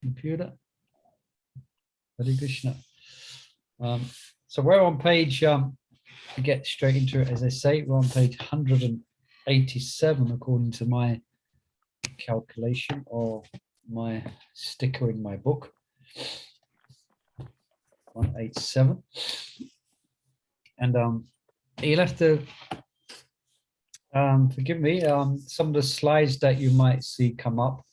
computer. Hare Krishna. So we're on page, to get straight into it, as I say, we're on page 187, according to my calculation or my sticker in my book. 187. And you'll have to forgive me, some of the slides that you might see come up,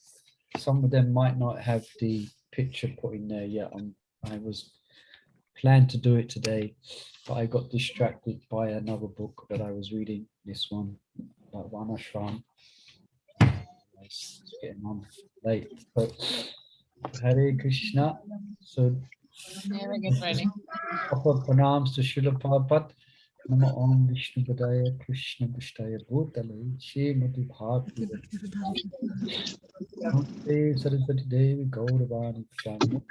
some of them might not have the picture put in there yet. I was planned to do it today, but I got distracted by another book that I was reading, this one, about one ashram. It's getting on late. But Hare Krishna. So proper pranams to Srila Prabhupada. Nama Om Vishnu Padaya Krishna Vishtaya Bhutale Shrimati Bhakti Namaste Saraswati Devi Gauravani Prabhu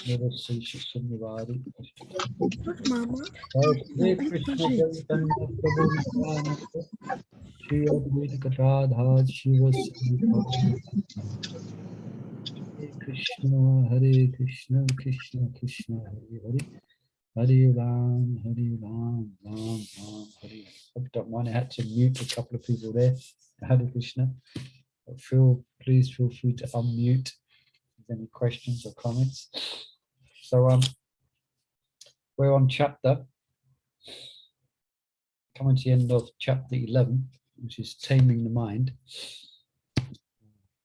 Nirasai Shunyavari Hare Krishna Chaitanya Prabhu Nityananda Shri Advaita Radha Shiva Hare Krishna Krishna Krishna Hare Hare Hare Ram, Ram, Ram, Hare. I don't mind. I had to mute a couple of people there. Hare Krishna. But please feel free to unmute if there's any questions or comments. So we're on coming to the end of chapter 11, which is taming the mind.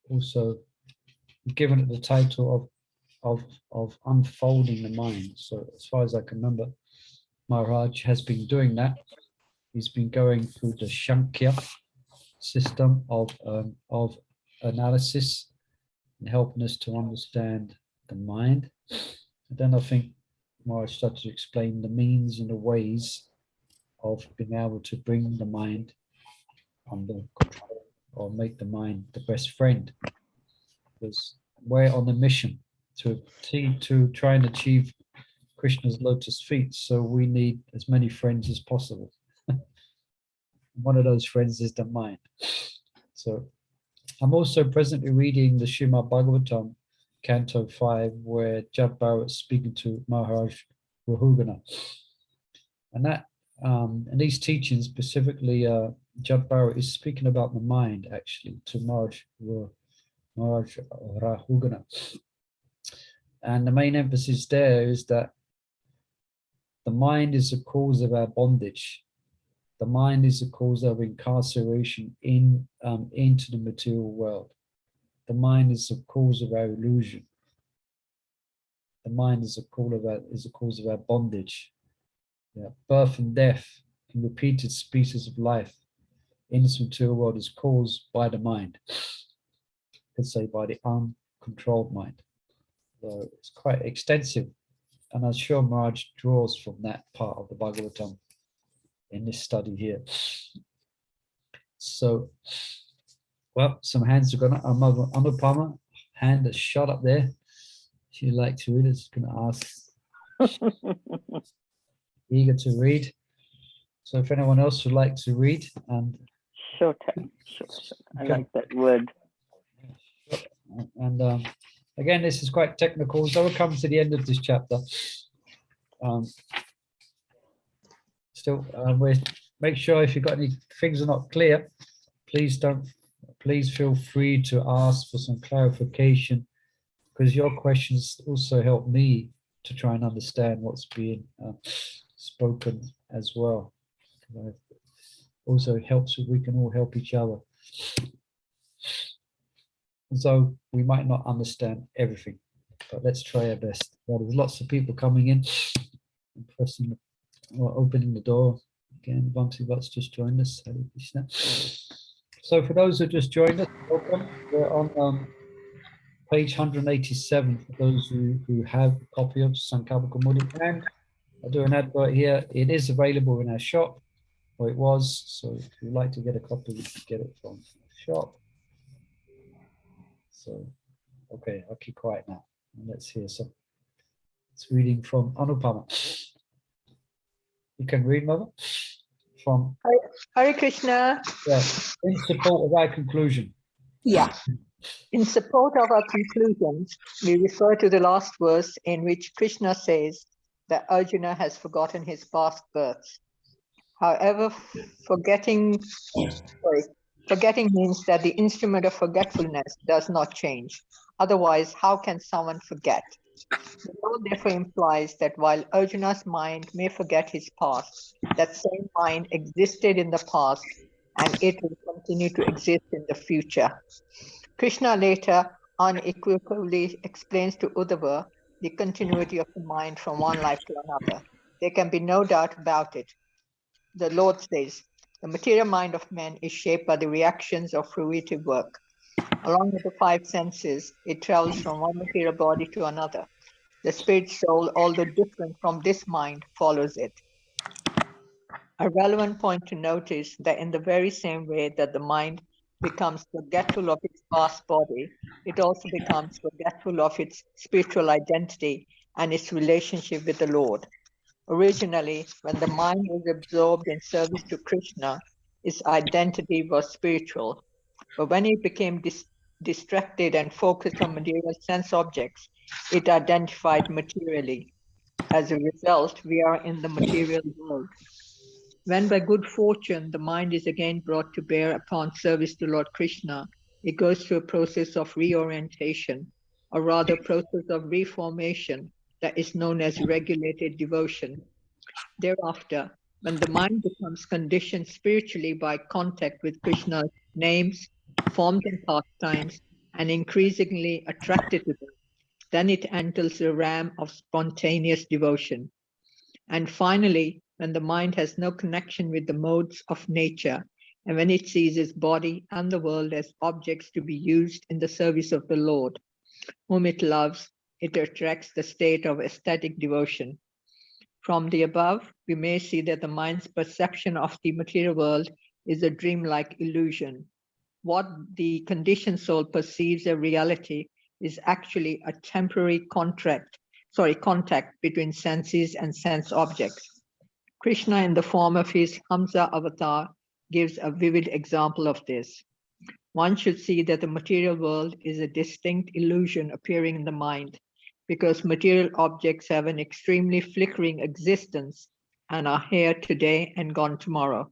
Also, given it the title of unfolding the mind. So as far as I can remember, Maharaj has been doing that. He's been going through the Shankya system of analysis and helping us to understand the mind. And then I think Maharaj started to explain the means and the ways of being able to bring the mind under control or make the mind the best friend. Because we're on a mission to try and achieve Krishna's lotus feet, so we need as many friends as possible. One of those friends is the mind. So I'm also presently reading the Srimad Bhagavatam, Canto 5, where Jad Bharat is speaking to Maharaj Rahugana. And that and these teachings, specifically Jad Bharat is speaking about the mind, actually, to Maharaj Rahugana. And the main emphasis there is that the mind is the cause of our bondage. The mind is the cause of incarceration into the material world. The mind is the cause of our illusion. The mind is the cause of our bondage. Yeah. Birth and death and repeated species of life in this material world is caused by the mind. You could say by the uncontrolled mind. So it's quite extensive. And I'm sure Maharaj draws from that part of the Bhagavatam in this study here. So, well, some hands are going up. Anupama, hand that's shot up there. She'd like to read. It's going to ask. Eager to read. So if anyone else would like to read. And sure. I like that word. And again, this is quite technical, so we'll come to the end of this chapter. Make sure if you've got any things are not clear, please feel free to ask for some clarification, because your questions also help me to try and understand what's being spoken as well. Also helps if we can all help each other. So we might not understand everything, but let's try our best. Well, there's lots of people coming in and pressing or opening the door. Again, Vamsi Bhatt's just joined us. Hare Krishna. So for those who just joined us, welcome. We're on page 187 for those who have a copy of Sankalpa Kaumudi. And I'll do an advert here. It is available in our shop, or it was. So if you'd like to get a copy, you can get it from the shop. So, okay, I'll keep quiet now. And let's hear some. It's reading from Anupama. You can read, Mother? From Hare Krishna. Yeah, in support of our conclusion. Yeah. In support of our conclusions, we refer to the last verse in which Krishna says that Arjuna has forgotten his past births. However, forgetting means that the instrument of forgetfulness does not change. Otherwise, how can someone forget? The Lord therefore implies that while Arjuna's mind may forget his past, that same mind existed in the past and it will continue to exist in the future. Krishna later unequivocally explains to Uddhava the continuity of the mind from one life to another. There can be no doubt about it. The Lord says, the material mind of man is shaped by the reactions of fruitive work. Along with the five senses, it travels from one material body to another. The spirit soul, although different from this mind, follows it. A relevant point to note is that in the very same way that the mind becomes forgetful of its past body, it also becomes forgetful of its spiritual identity and its relationship with the Lord. Originally, when the mind was absorbed in service to Krishna, its identity was spiritual. But when it became distracted and focused on material sense objects, it identified materially. As a result, we are in the material world. When by good fortune the mind is again brought to bear upon service to Lord Krishna, it goes through a process of reorientation, or rather process of reformation that is known as regulated devotion. Thereafter, when the mind becomes conditioned spiritually by contact with Krishna's names, forms and pastimes, and increasingly attracted to them, then it enters the realm of spontaneous devotion. And finally, when the mind has no connection with the modes of nature, and when it sees its body and the world as objects to be used in the service of the Lord, whom it loves, it attracts the state of ecstatic devotion. From the above, we may see that the mind's perception of the material world is a dreamlike illusion. What the conditioned soul perceives as reality is actually a temporary contact between senses and sense objects. Krishna, in the form of his Hamsa avatar, gives a vivid example of this. One should see that the material world is a distinct illusion appearing in the mind, because material objects have an extremely flickering existence and are here today and gone tomorrow.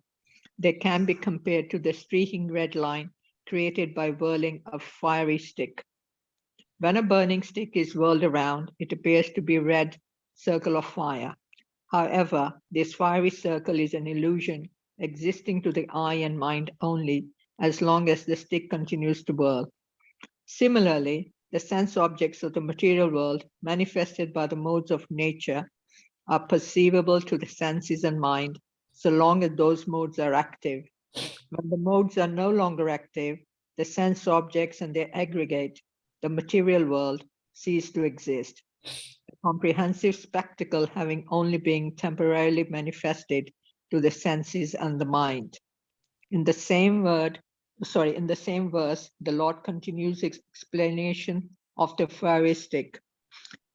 They can be compared to the streaking red line created by whirling a fiery stick. When a burning stick is whirled around, it appears to be a red circle of fire. However, this fiery circle is an illusion existing to the eye and mind only as long as the stick continues to whirl. Similarly, the sense objects of the material world, manifested by the modes of nature, are perceivable to the senses and mind so long as those modes are active. When the modes are no longer active, the sense objects and their aggregate, the material world, cease to exist. A comprehensive spectacle having only been temporarily manifested to the senses and the mind. In the same verse, the Lord continues its explanation of the fiery stick.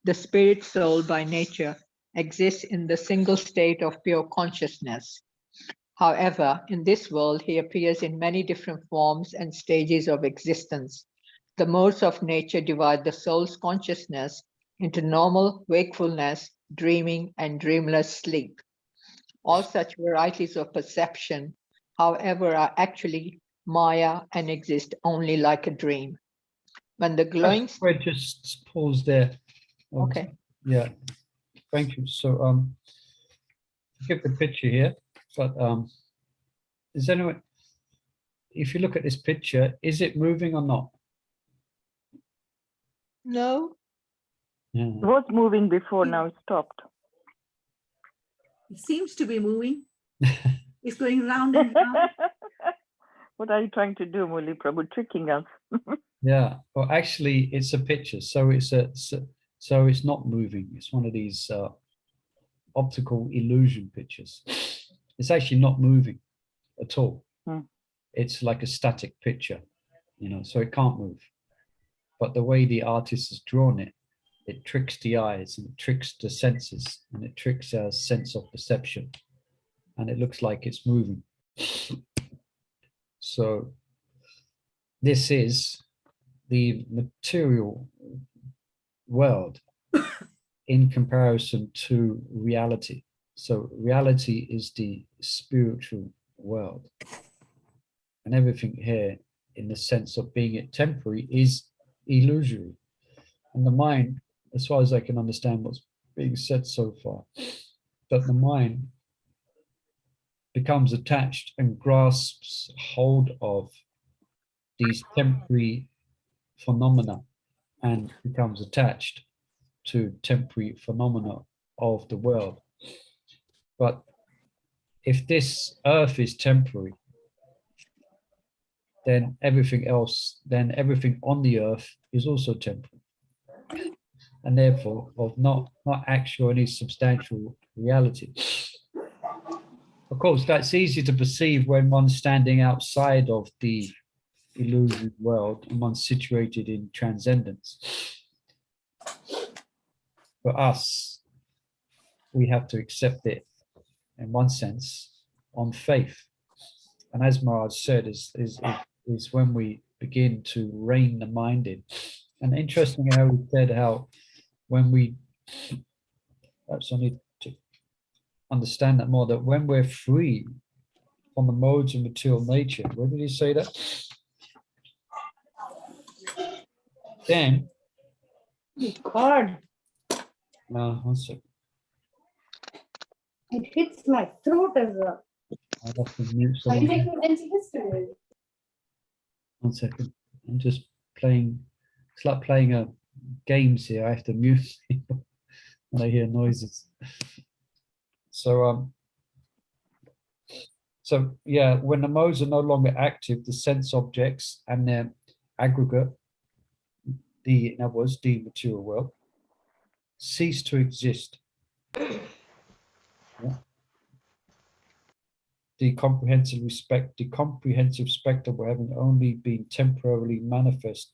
The spirit soul by nature exists in the single state of pure consciousness. However, in this world, he appears in many different forms and stages of existence. The modes of nature divide the soul's consciousness into normal wakefulness, dreaming, and dreamless sleep. All such varieties of perception, however, are actually Maya and exist only like a dream. When the glowing... Wait, just pause there. Okay. Yeah, thank you. So, give the picture here, but is anyone, if you look at this picture, is it moving or not? No. Yeah. It was moving before, now it stopped. It seems to be moving. It's going round and round. What are you trying to do, Muli Prabhu? Tricking us. Yeah. Well, actually, it's a picture, so so it's not moving. It's one of these optical illusion pictures. It's actually not moving at all. It's like a static picture, so it can't move. But the way the artist has drawn it, it tricks the eyes and it tricks the senses and it tricks our sense of perception, and it looks like it's moving. So this is the material world in comparison to reality. So reality is the spiritual world, and everything here, in the sense of being it temporary, is illusory. And the mind, as far as I can understand what's being said so far, that the mind becomes attached and grasps hold of these temporary phenomena and becomes attached to temporary phenomena of the world. But if this earth is temporary, then everything else, then everything on the earth is also temporary, and therefore of not actual any substantial reality. Of course, that's easy to perceive when one's standing outside of the illusory world and one's situated in transcendence. For us, we have to accept it in one sense on faith. And as Maharaj said, is when we begin to rein the mind in. And interesting how he said how when we, perhaps I need to understand that more, that when we're free from the modes of material nature, where did he say that? Then, God, one second. it hits my throat as a. I'll have to mute Are you someone. taking history? 1 second. I'm just playing. It's like playing games here. I have to mute people when I hear noises. So yeah, when the modes are no longer active, the sense objects and their aggregate, in other words, the material world, cease to exist. Yeah. The comprehensive spectacle having only been temporarily manifest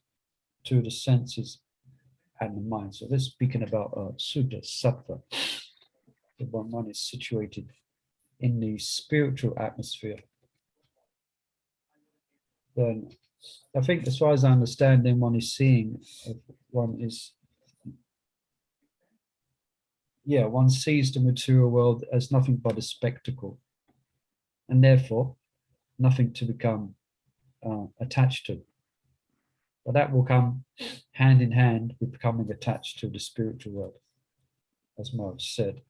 to the senses and the mind. So let's speaking about Sudha, Sattva. The one is situated in the spiritual atmosphere. Then I think, as far as I understand, then one is seeing, one sees the material world as nothing but a spectacle, and therefore nothing to become attached to. But that will come hand in hand with becoming attached to the spiritual world, as Maharaj said.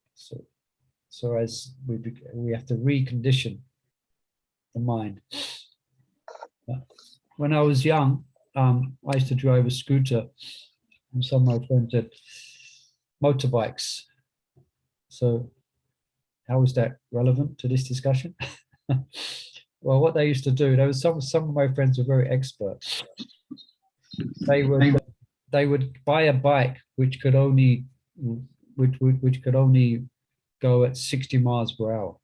So as we have to recondition the mind. When I was young, I used to drive a scooter, and some of my friends had motorbikes. So how is that relevant to this discussion? Well, what they used to do, there was some of my friends were very expert. They would buy a bike which could only go at 60 miles per hour.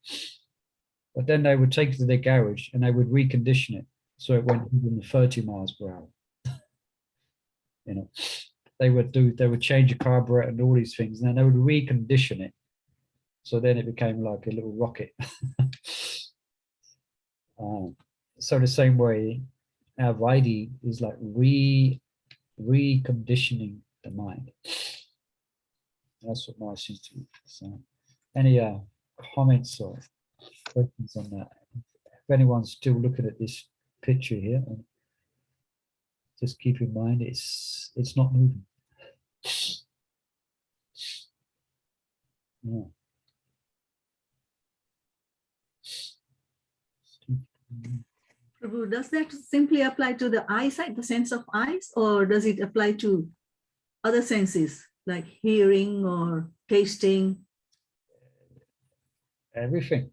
But then they would take it to their garage and they would recondition it so it went 130 miles per hour. You know, they would change a carburetor and all these things, and then they would recondition it. So then it became like a little rocket. So the same way, our Vaidhi is like reconditioning the mind. That's what Mara seems to be saying. Any comments or questions on that? If anyone's still looking at this picture here, just keep in mind it's not moving. Yeah. Prabhu, does that simply apply to the eyesight, the sense of eyes, or does it apply to other senses like hearing or tasting? Everything.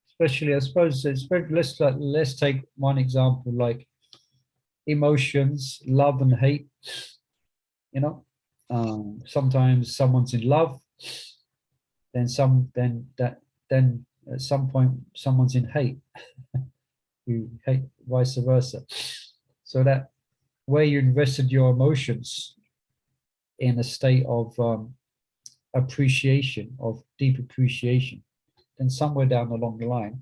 Especially, I suppose, let's take one example, like emotions, love and hate. You know, sometimes someone's in love, then at some point someone's in hate. You hate, vice versa. So that where you invested your emotions in a state of appreciation, of deep appreciation, then somewhere down along the line,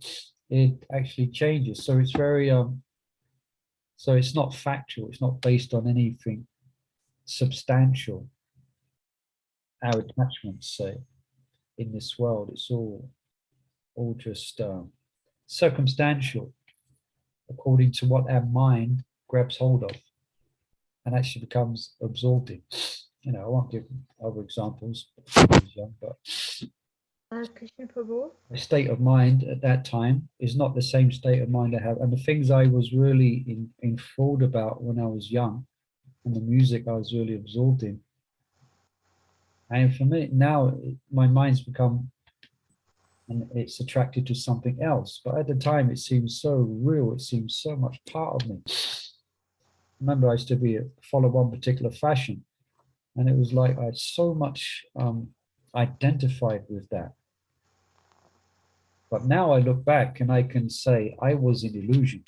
it actually changes. So it's very So it's not factual. It's not based on anything substantial. Our attachments, say, in this world, it's all just circumstantial, according to what our mind grabs hold of, and actually becomes absorbing. You know, I won't give other examples when I was young, but Krishna Prabhu. the state of mind at that time is not the same state of mind I have. And the things I was really enthralled about when I was young, and the music I was really absorbed in. And for me, now my mind's become, and it's attracted to something else. But at the time, it seemed so real. It seemed so much part of me. Remember, I used to follow one particular fashion, and it was like I so much identified with that. But now I look back and I can say I was in illusion.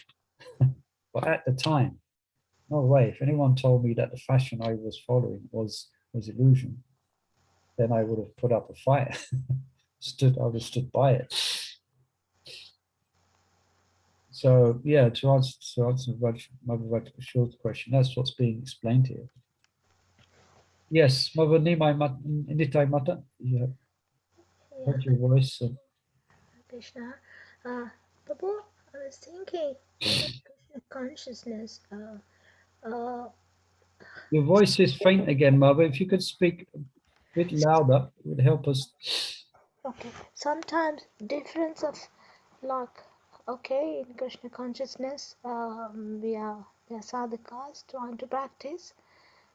But at the time, no way. If anyone told me that the fashion I was following was illusion, then I would have put up a fight. I would have stood by it. So yeah, to answer Mother Short's question, that's what's being explained here. Yes, Mother Nitai Mata, you heard your voice. Krishna. Prabhu, I was thinking Krishna consciousness. Your voice is faint again, Mother. If you could speak a bit louder, it would help us. Okay. Sometimes difference of like okay in Krishna consciousness we are sadhakas trying to practice.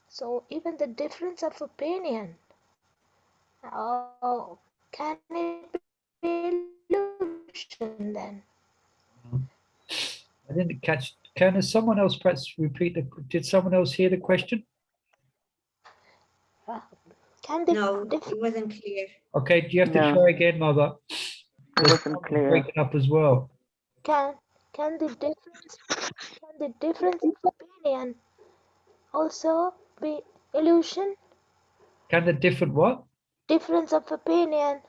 So even the difference of opinion can it be illusion then? I didn't catch. Can someone else perhaps repeat did someone else hear the question? Can the No, it wasn't clear. Okay, do you have to No. try again, Mother? It wasn't clear. Breaking up as well. can the difference of opinion also be illusion? Can the different what? Difference of opinion.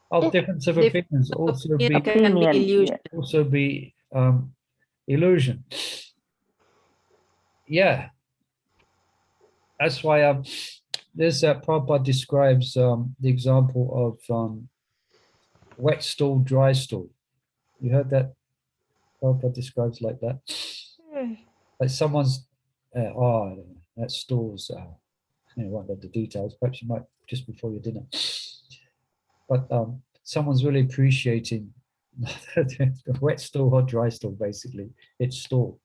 Oh, difference of Difference opinions also be can be Opinion, illusion. also be illusion. Yeah, that's why there's Prabhupada describes the example of wet stool, dry stool. You heard that Prabhupada describes like that? Like someone's that stool's I won't know the details, perhaps you might just before your dinner. But someone's really appreciating the wet stool or dry stool, basically. It's stool.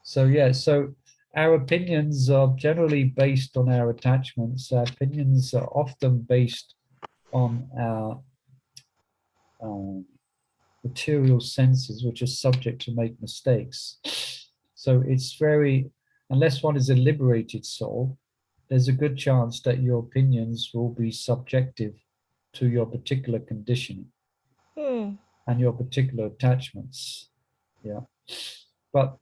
So yeah, so our opinions are generally based on our attachments. Our opinions are often based on our material senses, which are subject to make mistakes. So it's unless one is a liberated soul, there's a good chance that your opinions will be subjective to your particular conditioning and your particular attachments. Yeah. But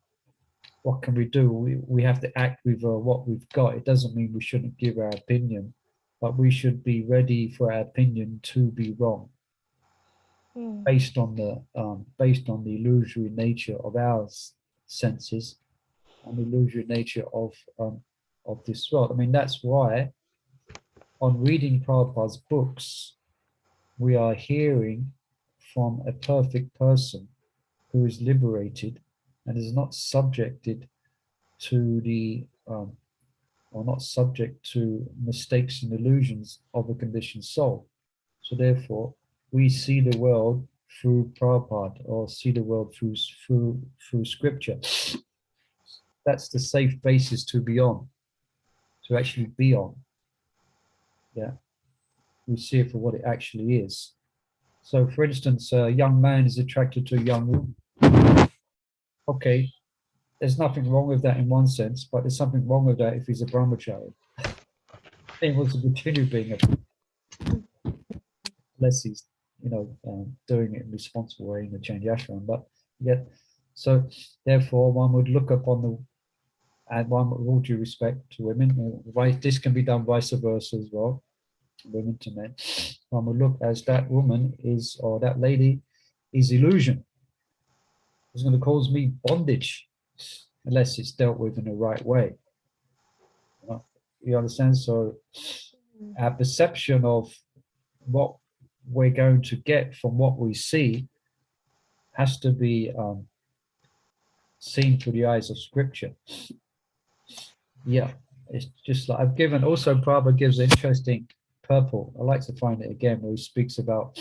what can we do? We have to act with what we've got. It doesn't mean we shouldn't give our opinion, but we should be ready for our opinion to be wrong, based on the illusory nature of our senses and the illusory nature of this world. I mean, that's why on reading Prabhupada's books, we are hearing from a perfect person who is liberated and is not subjected to or not subject to mistakes and illusions of a conditioned soul. So therefore, we see the world through Prabhupada or see the world through scripture. That's the safe basis to be on, to actually be on. Yeah, we see it for what it actually is. So, for instance, a young man is attracted to a young woman. Okay, there's nothing wrong with that in one sense, but there's something wrong with that if he's a brahmachari. He wants to continue being unless he's, doing it in a responsible way in the change ashram. But yet, so therefore, one would look upon and one with all due respect to women, this can be done vice versa as well, women to men. One would look as that woman is, or that lady is illusion. It's going to cause me bondage. unless it's dealt with in the right way. You understand? So our perception of what we're going to get from what we see has to be seen through the eyes of scripture. Yeah, it's just like I've given, also Prabhupada gives an interesting purple. I like to find it again, where he speaks about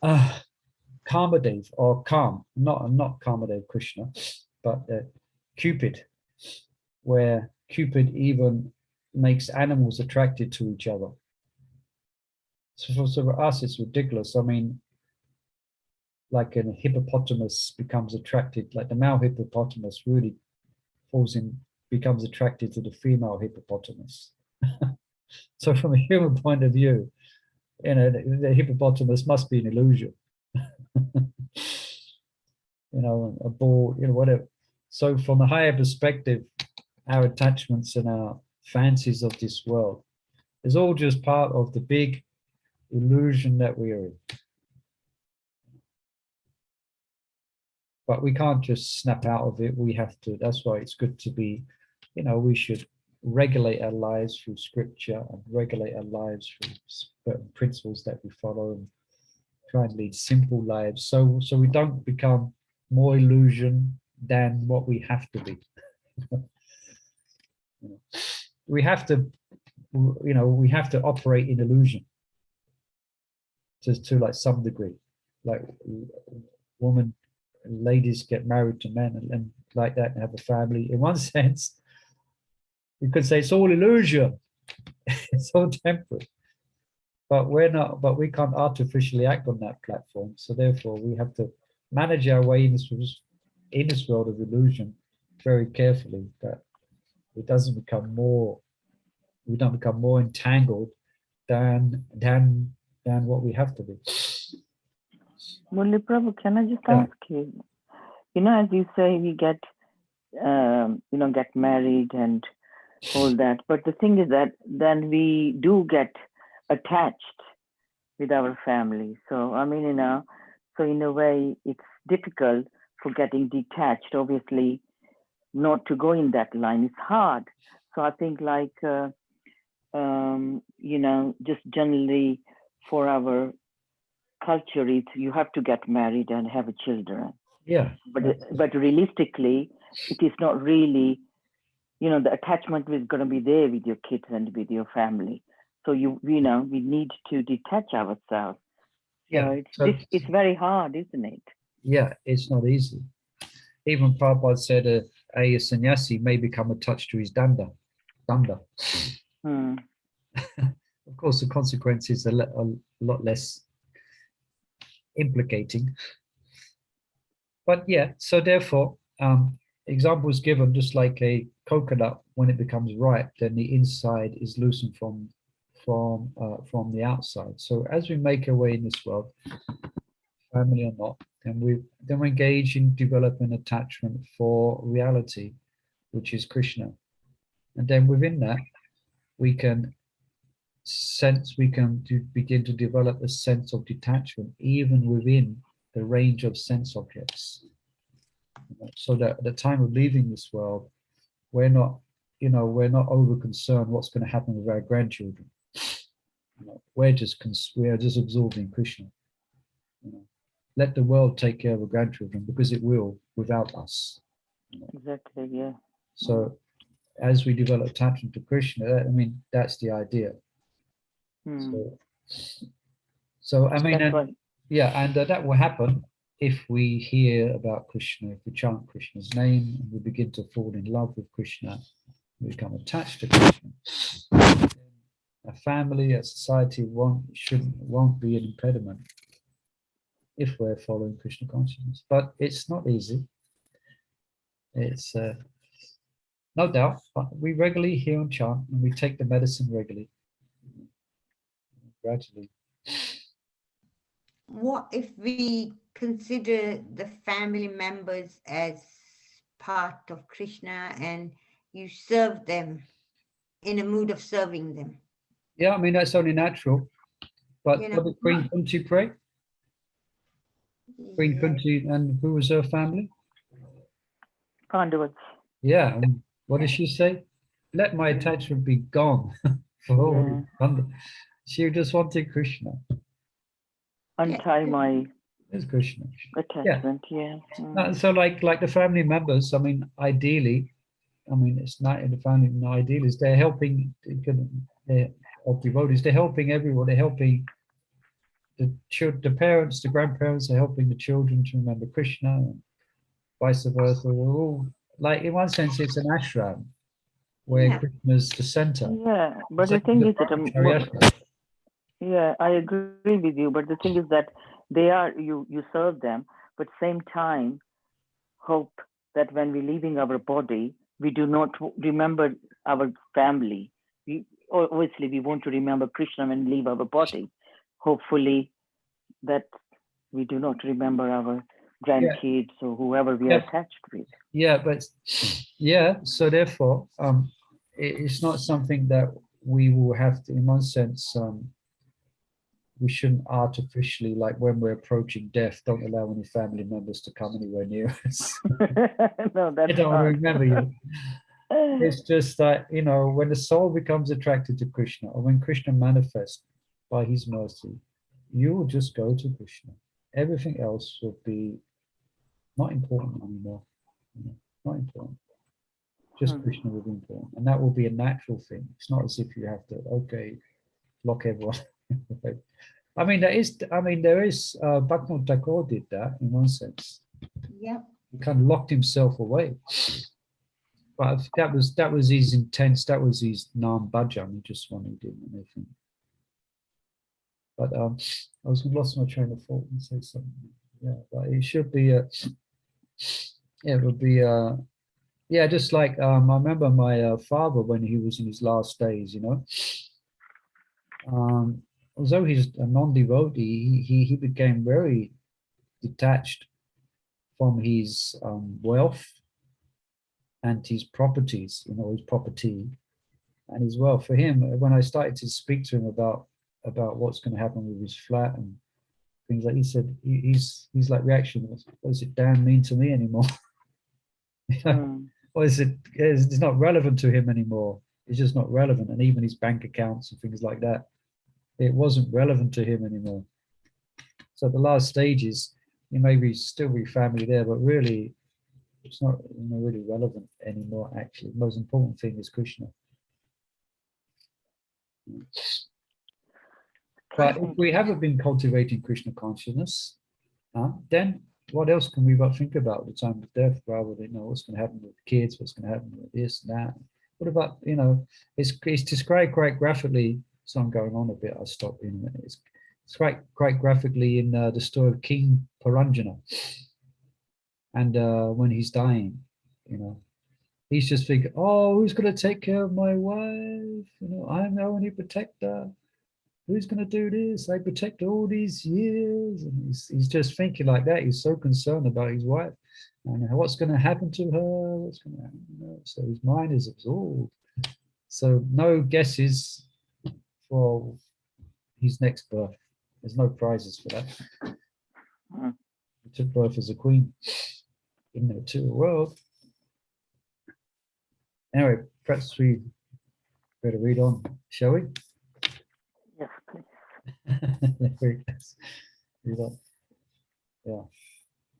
Karmadev, or not Karmadev Krishna, but Cupid, where Cupid even makes animals attracted to each other. So for us, it's ridiculous. I mean, like a hippopotamus becomes attracted, like the male hippopotamus really becomes attracted to the female hippopotamus. So from a human point of view, you know, the hippopotamus must be an illusion. You know, a ball, you know, whatever. So from a higher perspective, our attachments and our fancies of this world is all just part of the big illusion that we are in. But we can't just snap out of it. We have to, that's why it's good to be, you know, we should regulate our lives through scripture and regulate our lives through certain principles that we follow, and try and lead simple lives, so we don't become more illusion than what we have to be. We have to, you know, we have to operate in illusion to like some degree. Like ladies get married to men and like that and have a family. In one sense, you could say it's all illusion. It's all temporary. But we can't artificially act on that platform. So therefore we have to manage our way in this world of illusion very carefully, that it doesn't become more, we don't become more entangled than what we have to be. Murli Prabhu, can I just ask you, you know, as you say, we get, you know, get married and all that. But the thing is that then we do get attached with our family. So, I mean, you know, so in a way, it's difficult for getting detached. Obviously, not to go in that line. It's hard. So I think like, you know, just generally for our culture, you have to get married and have children. Yeah. But realistically, it is not really, you know, the attachment is going to be there with your kids and with your family. So you know, we need to detach ourselves. Yeah. So it's very hard, isn't it? Yeah, it's not easy. Even Prabhupada said a sannyasi may become attached to his danda. Of course, the consequences are a lot less implicating. But yeah, so therefore, example is given, just like a coconut, when it becomes ripe, then the inside is loosened from the outside. So as we make our way in this world, family or not, and we engage in developing attachment for reality, which is Krishna. And then within that, we can begin to develop a sense of detachment even within the range of sense objects. So that at the time of leaving this world, we're not over concerned what's going to happen with our grandchildren. We're just absorbing Krishna. Let the world take care of the grandchildren, because it will without us. Exactly, yeah. So as we develop attachment to Krishna, I mean, that's the idea. So I mean, yeah, and that will happen if we hear about Krishna, if we chant Krishna's name, and we begin to fall in love with Krishna, we become attached to Krishna. A family, a society won't be an impediment if we're following Krishna consciousness. But it's not easy. It's no doubt, but we regularly hear and chant, and we take the medicine regularly, gradually. What if we consider the family members as part of Krishna and you serve them in a mood of serving them? Yeah, I mean, that's only natural. But for the Queen, couldn't you pray? Queen Yeah. Kunti, and who was her family? Pandavas. Yeah. And what did she say? Let my attachment be gone. For all. She just wanted Krishna. Untie my It's Krishna. attachment. Yeah. So like the family members, I mean, ideally, I mean, it's not in the family. No, ideally, is they're helping. Of devotees, they're helping everyone. They're helping the parents, the grandparents are helping the children to remember Krishna, and vice versa. We're all like, in one sense, it's an ashram where Yeah. Krishna is the center. Yeah, but So the thing is that Brahmachari ashram. yeah, I agree with you. But the thing is that they are you serve them, but same time hope that when we're leaving our body, we do not remember our family. We obviously we want to remember Krishna when we leave our body. Hopefully that we do not remember our grandkids or whoever we are attached with. Yeah, but yeah, so therefore, it's not something that we will have to, in one sense, we shouldn't artificially, like when we're approaching death, don't allow any family members to come anywhere near us. No, that's I don't want to hard. remember you. It's just that, you know, when the soul becomes attracted to Krishna, or when Krishna manifests by his mercy, you will just go to Krishna. Everything else will be not important anymore. You know, not important. Just Krishna will be important. And that will be a natural thing. It's not as if you have to, okay, lock everyone. I mean, there is, Bhaktivinoda Thakur did that in one sense. Yeah. He kind of locked himself away. But that was his intense, that was his Nam Bhajan. He just wanted to do anything. But I was lost my train of thought and say something. Yeah, but it should be it would be yeah, just like I remember my father when he was in his last days, you know. Although he's a non-devotee, he became very detached from his wealth and his properties, you know, his property and his wealth. For him, when I started to speak to him about what's going to happen with his flat and things like, he said he's like reaction was, what does it damn mean to me anymore? Or is it? It's not relevant to him anymore. It's just not relevant, and even his bank accounts and things like that, it wasn't relevant to him anymore. So at the last stages, he may still be family there, but really, it's not, you know, really relevant anymore. Actually, the most important thing is Krishna. But if we haven't been cultivating Krishna consciousness, then what else can we but think about at the time of death rather than, you know, what's going to happen with the kids, what's going to happen with this and that. What about, you know, it's described quite graphically. So I'm going on a bit, I'll stop in a minute. It's quite graphically in the story of King Paranjana. And when he's dying, you know, he's just thinking, oh, who's going to take care of my wife? You know, I'm the only protector. Who's going to do this? I protected all these years. And he's just thinking like that. He's so concerned about his wife and what's going to happen to her. What's going to happen to her. So his mind is absorbed. So no guesses for his next birth. There's no prizes for that. He took birth as a queen in the material world. Anyway, perhaps we better read on, shall we? Yes, please. Read on. Yeah.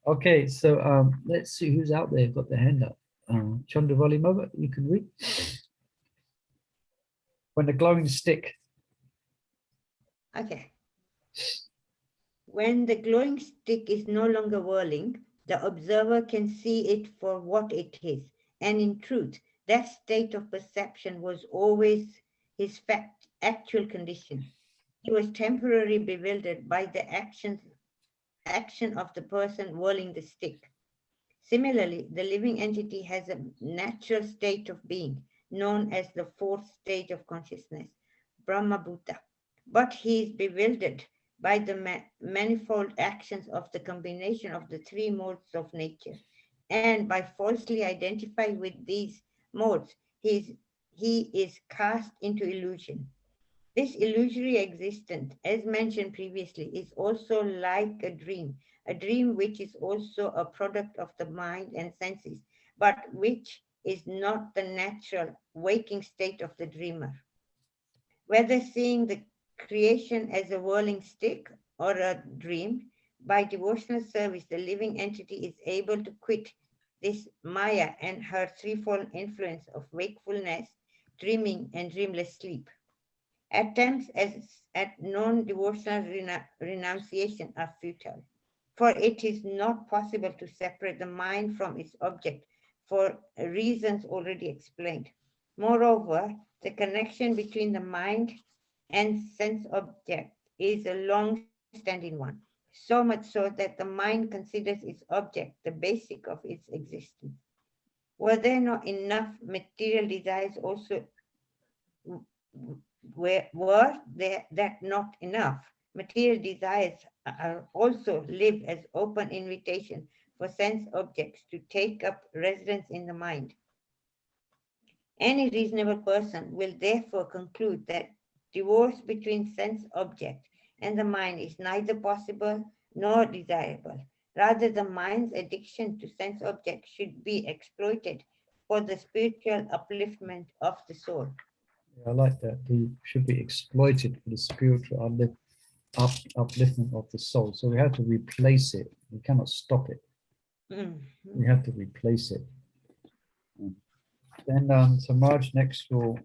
Okay, so let's see who's out there. Got their hand up. Chandravali Mother, you can read. When the glowing stick. Okay. When the glowing stick is no longer whirling, the observer can see it for what it is. And in truth, that state of perception was always his actual condition. He was temporarily bewildered by the action of the person whirling the stick. Similarly, the living entity has a natural state of being, known as the fourth stage of consciousness, Brahmabhuta. But he is bewildered by the manifold actions of the combination of the three modes of nature. And by falsely identifying with these modes, he is cast into illusion. This illusory existence, as mentioned previously, is also like a dream which is also a product of the mind and senses, but which is not the natural waking state of the dreamer. Whether seeing the creation as a whirling stick or a dream, by devotional service, the living entity is able to quit this Maya and her threefold influence of wakefulness, dreaming, and dreamless sleep. Attempts at non-devotional renunciation are futile, for it is not possible to separate the mind from its object for reasons already explained. Moreover, the connection between the mind and sense object is a long-standing one, so much so that the mind considers its object the basic of its existence. Were there not enough material desires also were there that not enough? Material desires are also live as open invitation for sense objects to take up residence in the mind. Any reasonable person will therefore conclude that divorce between sense object and the mind is neither possible nor desirable. Rather, the mind's addiction to sense object should be exploited for the spiritual upliftment of the soul. I like that. They should be exploited for the spiritual upliftment of the soul. So we have to replace it. We cannot stop it. We have to replace it. Then Samaj next will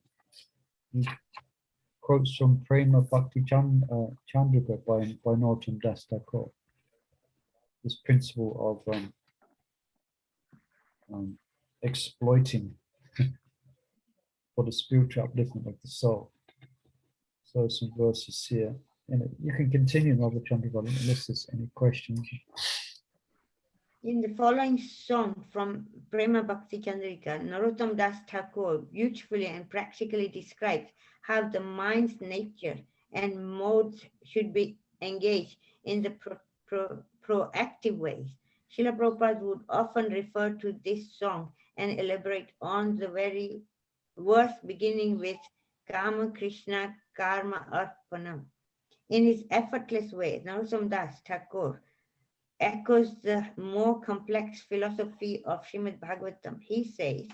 quotes from Prema Bhakti Chandrika by Norton Das Thakur. This principle of exploiting for the spiritual upliftment of the soul. So some verses here. And you can continue, Robert Chandrika, unless there's any questions. In the following song from Prema Bhakti Chandrika, Narottam Das Thakur beautifully and practically describes how the mind's nature and modes should be engaged in the proactive ways. Srila Prabhupada would often refer to this song and elaborate on the very verse beginning with Kama Krishna Karma Arpanam. In his effortless way, Narottam Das Thakur echoes the more complex philosophy of Srimad Bhagavatam. He says,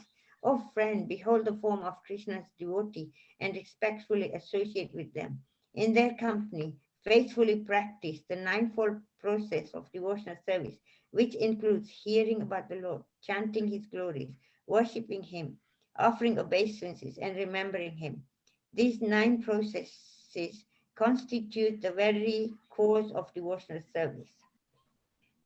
"Oh friend, behold the form of Krishna's devotee and respectfully associate with them. In their company, faithfully practice the ninefold process of devotional service, which includes hearing about the Lord, chanting his glories, worshipping him, offering obeisances, and remembering him. These 9 processes constitute the very cause of devotional service.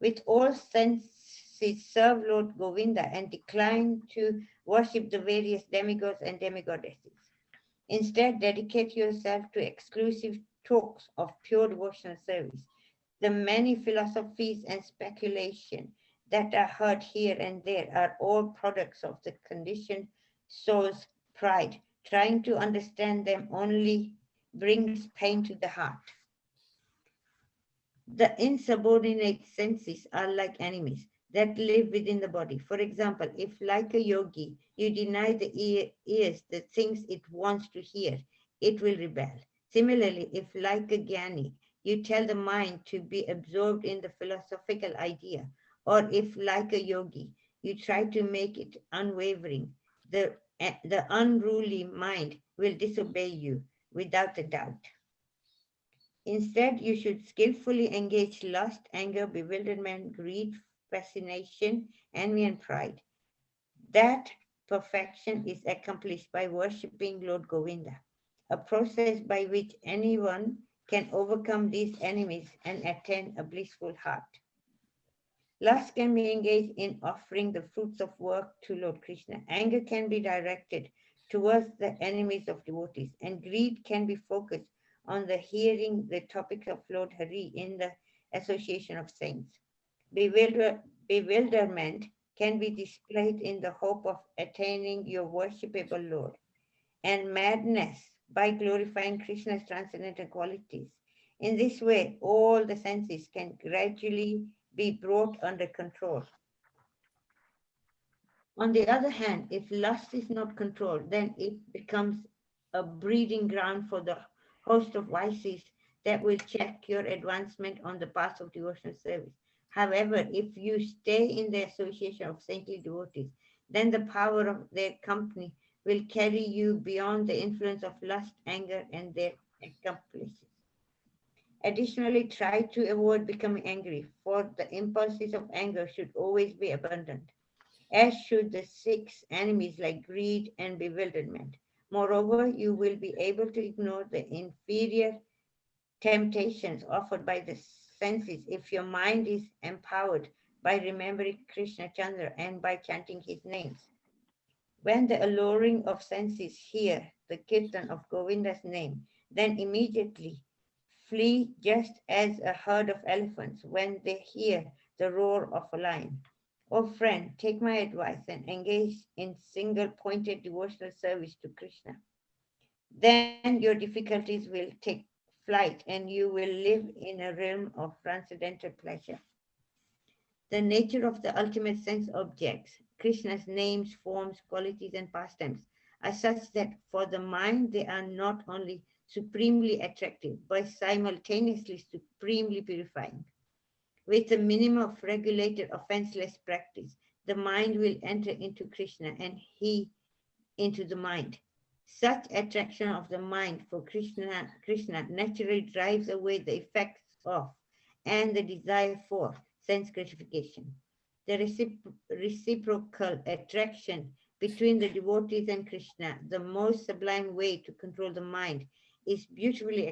With all senses serve Lord Govinda and decline to worship the various demigods and demigoddesses. Instead, dedicate yourself to exclusive talks of pure devotional service. The many philosophies and speculation that are heard here and there are all products of the conditioned soul's pride. Trying to understand them only brings pain to the heart. The insubordinate senses are like enemies that live within the body. For example, if like a yogi, you deny the ears the things it wants to hear, it will rebel. Similarly, if like a jnani, you tell the mind to be absorbed in the philosophical idea, or if like a yogi, you try to make it unwavering, the unruly mind will disobey you without a doubt. Instead, you should skillfully engage lust, anger, bewilderment, greed, fascination, envy, and pride. That perfection is accomplished by worshipping Lord Govinda, a process by which anyone can overcome these enemies and attain a blissful heart. Lust can be engaged in offering the fruits of work to Lord Krishna. Anger can be directed towards the enemies of devotees, and greed can be focused on the hearing the topic of Lord Hari in the association of saints. Bewilderment can be displayed in the hope of attaining your worshipable Lord, and madness by glorifying Krishna's transcendental qualities. In this way, all the senses can gradually be brought under control. On the other hand, if lust is not controlled, then it becomes a breeding ground for the host of vices that will check your advancement on the path of devotional service. However, if you stay in the association of saintly devotees, then the power of their company will carry you beyond the influence of lust, anger, and their accomplices. Additionally, try to avoid becoming angry, for the impulses of anger should always be abundant, as should the 6 enemies like greed and bewilderment. Moreover, you will be able to ignore the inferior temptations offered by the senses if your mind is empowered by remembering Krishna Chandra and by chanting his names. When the alluring of senses hear the kirtan of Govinda's name, then immediately flee, just as a herd of elephants when they hear the roar of a lion. Oh friend, take my advice and engage in single-pointed devotional service to Krishna. Then your difficulties will take flight and you will live in a realm of transcendental pleasure. The nature of the ultimate sense objects, Krishna's names, forms, qualities, and pastimes, are such that for the mind they are not only supremely attractive, but simultaneously supremely purifying. With a minimum of regulated offenseless practice, the mind will enter into Krishna and he into the mind. Such attraction of the mind for Krishna naturally drives away the effects of and the desire for sense gratification. The reciprocal attraction between the devotees and Krishna, the most sublime way to control the mind, is beautifully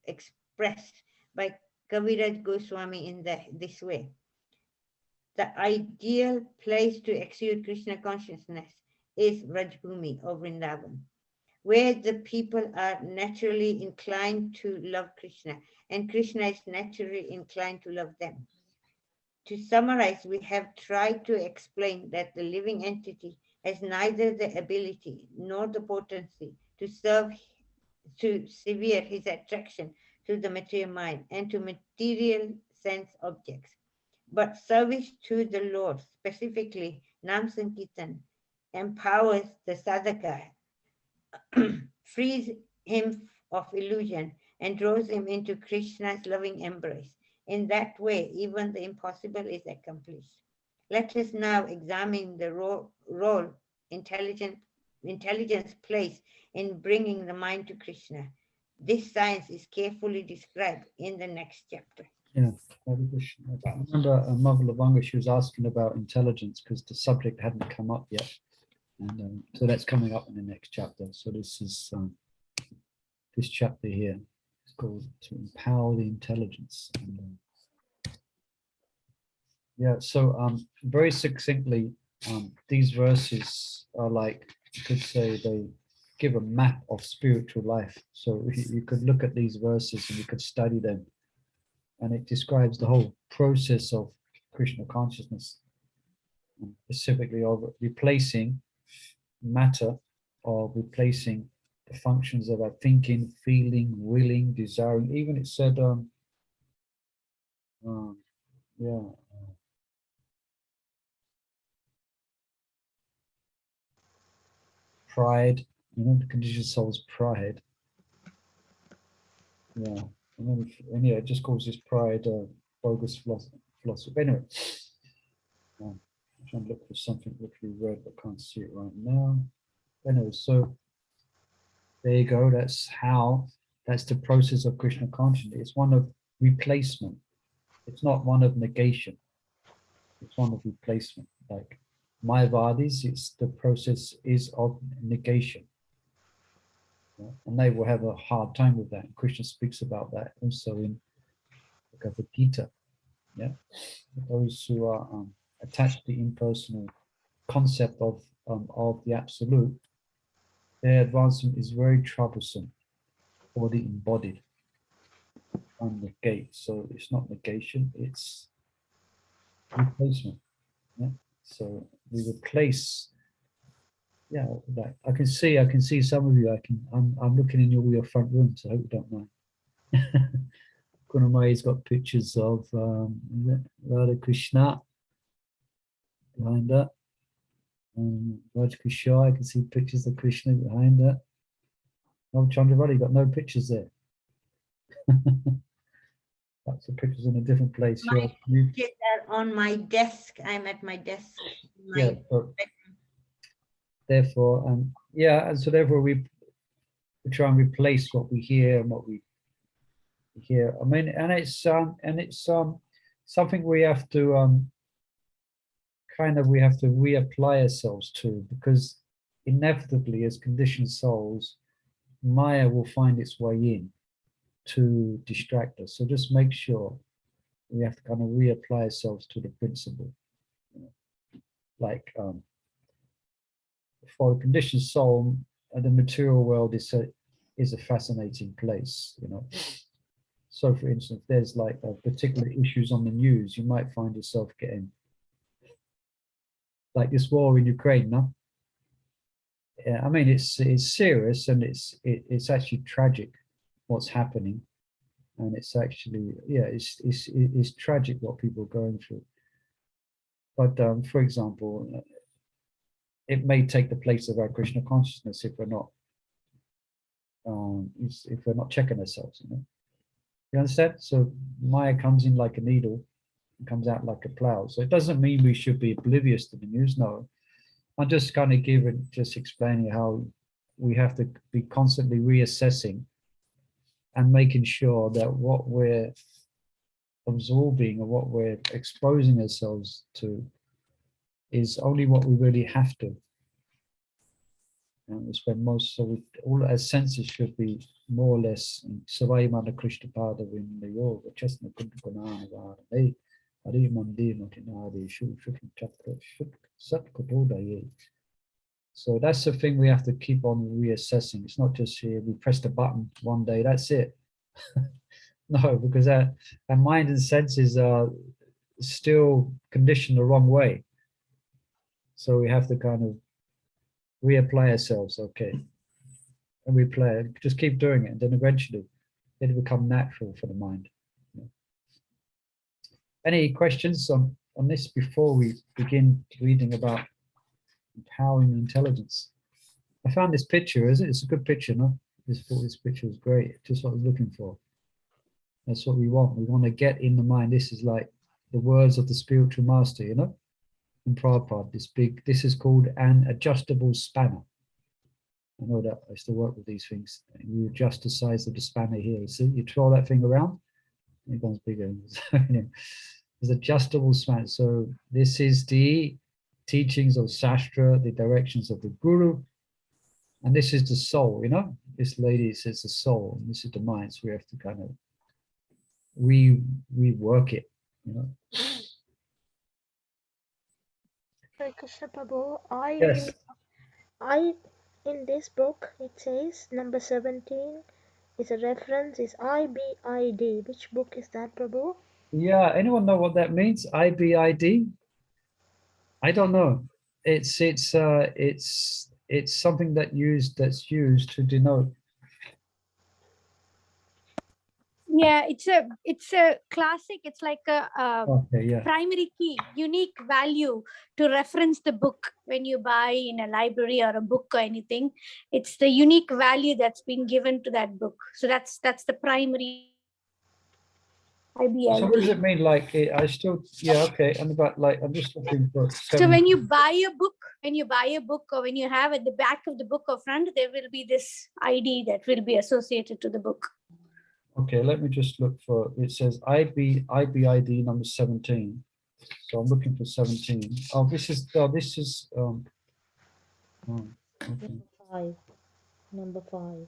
expressed by Kaviraj Goswami in this way. The ideal place to exude Krishna consciousness is Vrajbhumi or Vrindavan, where the people are naturally inclined to love Krishna, and Krishna is naturally inclined to love them. To summarize, we have tried to explain that the living entity has neither the ability nor the potency to sever his attraction to the material mind and to material sense objects. But service to the Lord, specifically Nam Sankirtan, empowers the sadhaka, frees him of illusion, and draws him into Krishna's loving embrace. In that way, even the impossible is accomplished. Let us now examine the role intelligence plays in bringing the mind to Krishna. This science is carefully described in the next chapter. Yeah, I remember Mother Lavanga, she was asking about intelligence because the subject hadn't come up yet. And so that's coming up in the next chapter. So this is this chapter here. It's called To Empower the Intelligence. And, yeah, so very succinctly, these verses are like, you could say they give a map of spiritual life. So you could look at these verses and you could study them. And it describes the whole process of Krishna consciousness, and specifically of replacing matter or replacing the functions of our thinking, feeling, willing, desiring. Even it said, pride, the conditioned soul's pride. Yeah, and then anyway, it just calls this pride bogus philosophy. Anyway, I'm trying to look for something which we read but can't see it right now. Anyway, so there you go. That's the process of Krishna consciousness. It's one of replacement. It's not one of negation. It's one of replacement. Like Mayavadis, the process is of negation. Yeah? And they will have a hard time with that. And Krishna speaks about that also in the Bhagavad Gita. Yeah, those who are attached to the impersonal concept of the absolute, their advancement is very troublesome for the embodied and negate. So it's not negation, it's replacement. Yeah. So we replace. Yeah, that I can see some of you. I'm looking in your front room, so I hope you don't mind. Kunamaya's got pictures of Radha Krishna behind her. Raj Kishore, I can see pictures of Krishna behind her. No, Chandravali, you got no pictures there. That's the pictures in a different place. My pictures are on my desk. I'm at my desk. Yeah, but therefore, yeah, and so therefore we try and replace what we hear and what we hear. I mean, and it's something we have to we have to reapply ourselves to, because inevitably, as conditioned souls, Maya will find its way in to distract us. So just make sure we have to kind of reapply ourselves to the principle. Like for a conditioned soul, the material world is a fascinating place, you know. So for instance, there's like particular issues on the news, you might find yourself getting like this war in Ukraine, no? Yeah, I mean, it's serious, and it's actually tragic what's happening, and it's actually, yeah, it's tragic what people are going through. But for example, it may take the place of our Krishna consciousness if we're not checking ourselves, you know. You understand? So Maya comes in like a needle and comes out like a plow. So it doesn't mean we should be oblivious to the news. No, I'm just kind of just explaining how we have to be constantly reassessing and making sure that what we're absorbing or what we're exposing ourselves to is only what we really have to. And we spend most, so all our senses should be more or less Savayamana Krishna Pada Vinda Yoga, Chasna Kuntukanana Vada, Hari Mandi Matinadi, Shushukam Chakra, Sat Kotoda. So that's the thing we have to keep on reassessing. It's not just here, we press the button one day, that's it. No, because our mind and senses are still conditioned the wrong way. So we have to kind of reapply ourselves, okay, and replay it. Just keep doing it, and then eventually it'll become natural for the mind. Yeah. Any questions on this before we begin reading about empowering intelligence? I found this picture, it's a good picture, no? This picture is great, just what I was looking for. That's what we want. We want to get in the mind. This is like the words of the spiritual master, you know, in Prabhupada, this is called an adjustable spanner. I know that I still work with these things. You adjust the size of the spanner here. See, you twirl that thing around, it becomes bigger. There's adjustable spanner. So this is the teachings of Shastra, the directions of the Guru, and this is the soul, you know. This lady says the soul, and this is the mind. So we have to kind of rework it, you know. Hare Krishna Prabhu, Yes. in this book it says number 17 is a reference is IBID. Which book is that, Prabhu? Yeah, anyone know what that means? IBID? I don't know. It's something that's used to denote. Yeah, it's a classic. It's like a Okay, yeah. primary key, unique value to reference the book when you buy in a library or a book or anything. It's the unique value that's been given to that book. So that's the primary IBID. So what does it mean? Like okay. And about like I'm just looking for. So when you buy a book, or when you have at the back of the book or front, there will be this ID that will be associated to the book. Okay, let me just look for. It says IBID number 17. So I'm looking for 17. Oh, this is. Oh, okay. Number 5.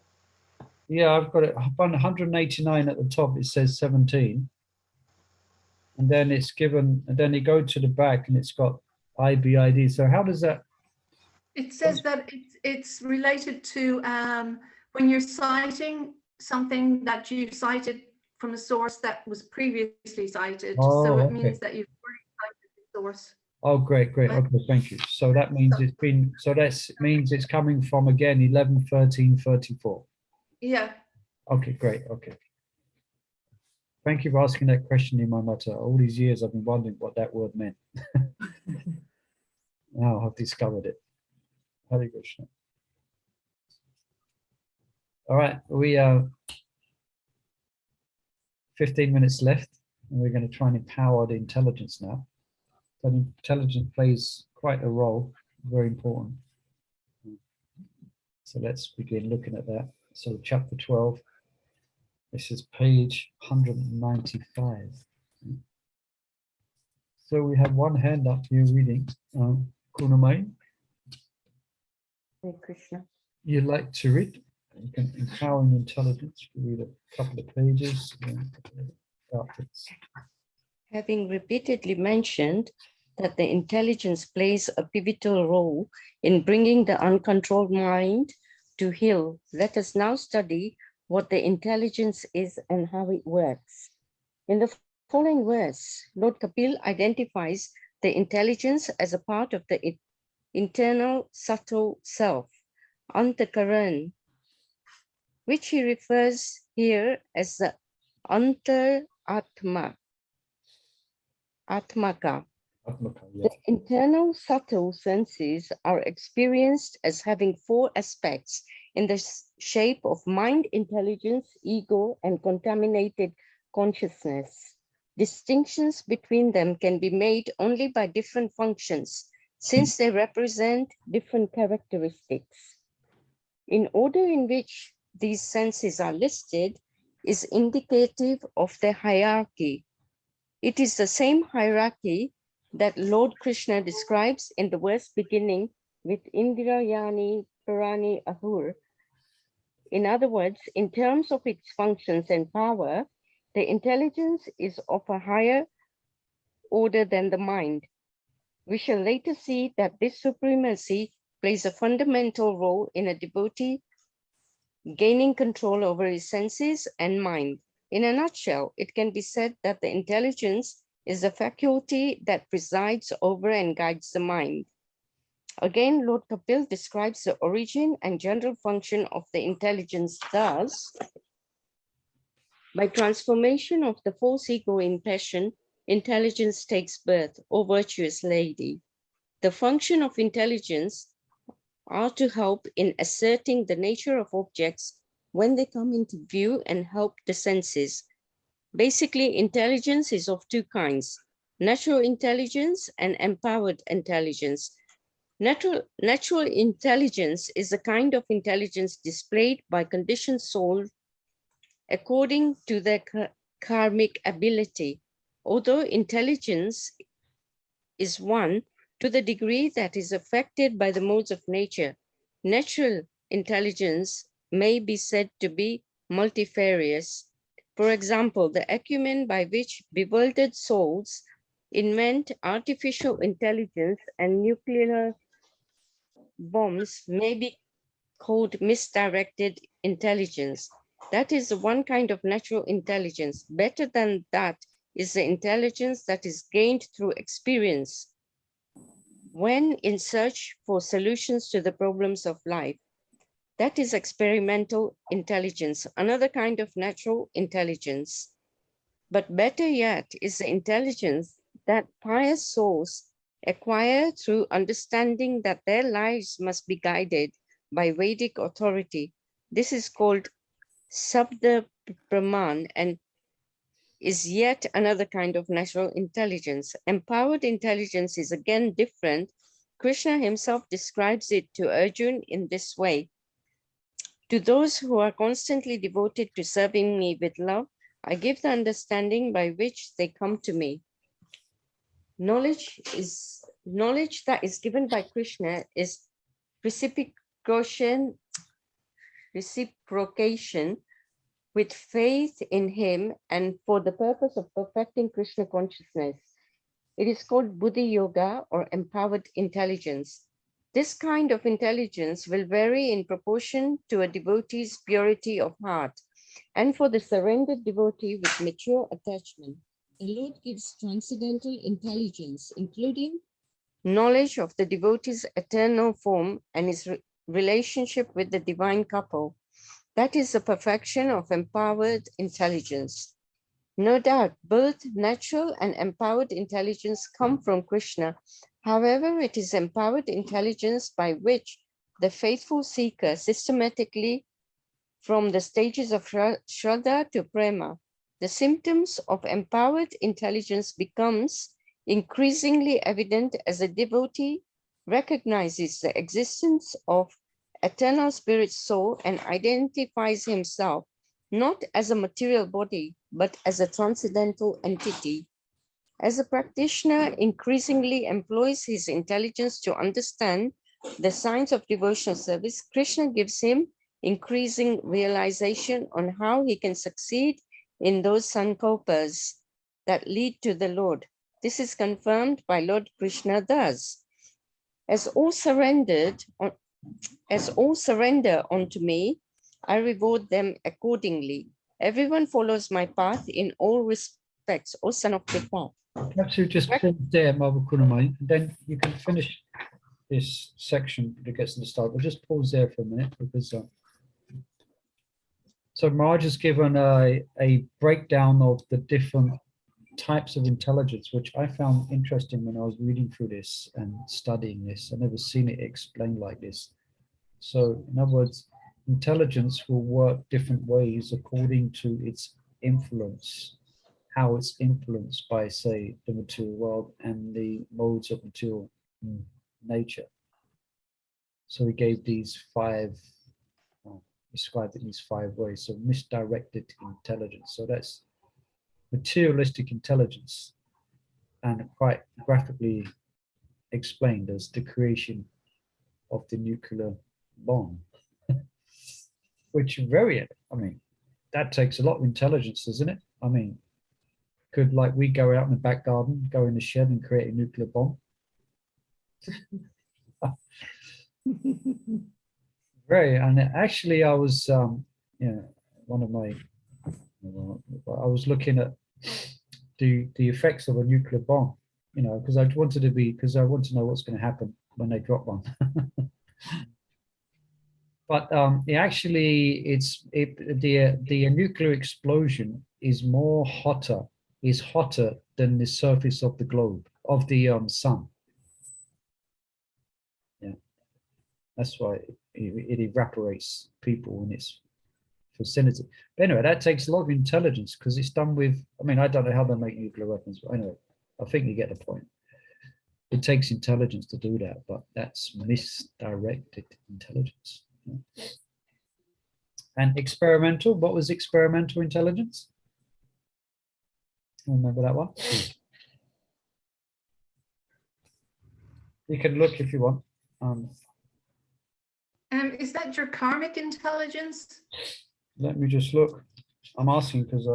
Yeah, I've got it. On 189 at the top, it says 17. And then it's given, and then you go to the back and it's got IBID. So how does that? It says that it's related to when you're citing something that you cited from a source that was previously cited. Oh, so it okay. means that you've already cited the source. Oh, great. Okay, thank you. So that means it's been, so that means it's coming from again 11, 13, 34. Yeah. Okay, great. Okay. Thank you for asking that question, Imamata. All these years I've been wondering what that word meant. Now I've discovered it. Hare Krishna. All right, we have 15 minutes left, and we're going to try and empower the intelligence now. So the intelligence plays quite a role, very important. So let's begin looking at that. So chapter 12, this is page 195. So we have one hand up here reading. Kunamai, Hey, Krishna. you'd like to read? You can empowering intelligence. You read a couple of pages. Having repeatedly mentioned that the intelligence plays a pivotal role in bringing the uncontrolled mind to heal, let us now study what the intelligence is and how it works. In the following verse, Lord Kapil identifies the intelligence as a part of the internal subtle self, Antakaran, which he refers here as the Antar-Atma. Atmaka. The internal subtle senses are experienced as having four aspects in the shape of mind, intelligence, ego, and contaminated consciousness. Distinctions between them can be made only by different functions, since they represent different characteristics. In order in which these senses are listed is indicative of their hierarchy. It is the same hierarchy that Lord Krishna describes in the verse beginning with Indrayani Parani Ahur. In other words, in terms of its functions and power, the intelligence is of a higher order than the mind. We shall later see that this supremacy plays a fundamental role in a devotee gaining control over his senses and mind. In a nutshell, it can be said that the intelligence is the faculty that presides over and guides the mind. Again, Lord Kapil describes the origin and general function of the intelligence thus: by transformation of the false ego in passion, intelligence takes birth, O virtuous lady. The function of intelligence are to help in asserting the nature of objects when they come into view and help the senses. Basically, intelligence is of two kinds: natural intelligence and empowered intelligence. Natural intelligence is a kind of intelligence displayed by conditioned souls according to their karmic ability. Although intelligence is one, to the degree that is affected by the modes of nature, natural intelligence may be said to be multifarious. For example, the acumen by which bewildered souls invent artificial intelligence and nuclear bombs may be called misdirected intelligence. That is one kind of natural intelligence. Better than that is the intelligence that is gained through experience when in search for solutions to the problems of life. That is experimental intelligence, another kind of natural intelligence. But better yet is the intelligence that pious souls acquire through understanding that their lives must be guided by Vedic authority. This is called Sabda Praman and is yet another kind of natural intelligence. Empowered intelligence is again different. Krishna himself describes it to Arjuna in this way: to those who are constantly devoted to serving me with love, I give the understanding by which they come to me. Knowledge that is given by Krishna is reciprocation with faith in him and for the purpose of perfecting Krishna consciousness. It is called Buddhi Yoga or empowered intelligence. This kind of intelligence will vary in proportion to a devotee's purity of heart. And for the surrendered devotee with mature attachment, the Lord gives transcendental intelligence, including knowledge of the devotee's eternal form and his relationship with the divine couple. That is the perfection of empowered intelligence. No doubt, both natural and empowered intelligence come from Krishna. However, it is empowered intelligence by which the faithful seeker systematically from the stages of Shraddha to Prema. The symptoms of empowered intelligence becomes increasingly evident as a devotee recognizes the existence of eternal spirit soul and identifies himself not as a material body, but as a transcendental entity. As a practitioner increasingly employs his intelligence to understand the science of devotional service, Krishna gives him increasing realization on how he can succeed in those sankalpas that lead to the Lord. This is confirmed by Lord Krishna thus. As all surrender unto me, I reward them accordingly. Everyone follows my path in all respects, O son of the path. Perhaps you just pause there, Mother Kunamai, and then you can finish this section that gets to the start. We'll just pause there for a minute because so Maharaj has given a breakdown of the different types of intelligence, which I found interesting when I was reading through this and studying this. I've never seen it explained like this. So in other words, intelligence will work different ways according to its influence, how it's influenced by, say, the material world and the modes of material nature. So he gave these five, described it in these 5 ways. So misdirected intelligence. So that's materialistic intelligence, and quite graphically explained as the creation of the nuclear bomb, which I mean, that takes a lot of intelligence, doesn't it? I mean, could like we go out in the back garden, go in the shed and create a nuclear bomb? And actually I was, one of my, I was looking at the effects of a nuclear bomb, because I want to know what's going to happen when they drop one. But the nuclear explosion is hotter than the surface of the globe, of the sun. Yeah, that's why it evaporates people in its vicinity. But anyway, that takes a lot of intelligence because it's done with, I mean, I don't know how they make nuclear weapons, but anyway, I think you get the point. It takes intelligence to do that, but that's misdirected intelligence. Yeah. And experimental, what was experimental intelligence? Remember that one? You can look if you want. Is that your karmic intelligence? Let me just look. I'm asking because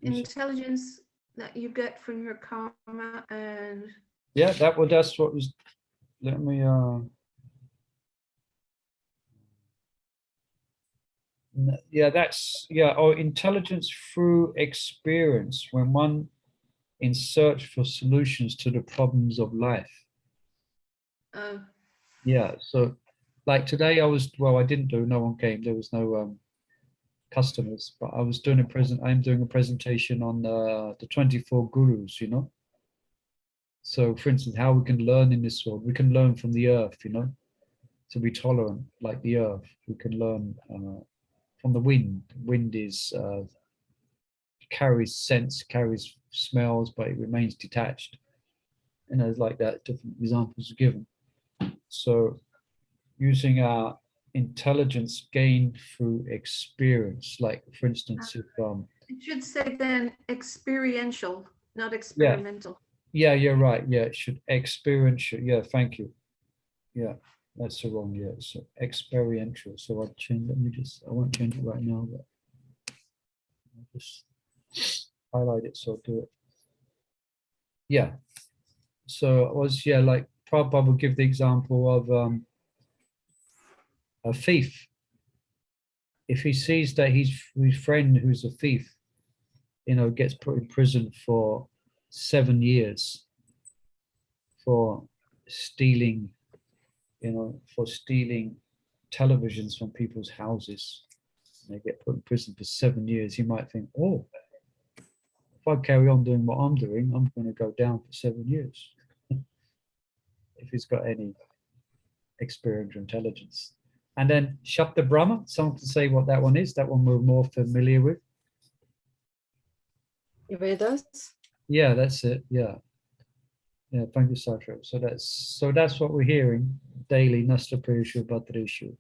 intelligence that you get from your karma and yeah, that's what was. Let me intelligence through experience, when one in search for solutions to the problems of life. So like today I didn't do, no one came, there was no customers, but I was doing I'm doing a presentation on the 24 gurus, So for instance, how we can learn in this world, we can learn from the earth, to be tolerant like the earth. We can learn from the wind. Wind is carries sense, carries smells, but it remains detached. Like that, different examples are given. So using our intelligence gained through experience, like for instance, if it should say then experiential, not experimental. Yeah, you're right. Yeah, it should experiential. Yeah, thank you. Yeah, that's the wrong. Yeah, so experiential. So I'll change. I won't change it right now, but I'll just highlight it. So I'll do it. Yeah. So it was, like Prabhupada would give the example of a thief. If he sees that his friend who's a thief, gets put in prison for 7 years for stealing, for stealing televisions from people's houses, and they get put in prison for 7 years, you might think, oh, if I carry on doing what I'm doing, I'm going to go down for 7 years. If he's got any experiential intelligence. And then Sabda Brahma, someone can say what that one is. That one we're more familiar with. Vedas. Yeah, that's it. Yeah. Yeah, thank you, Sasha. So that's what we're hearing daily, Nasta Priyashu, Bhadreshu,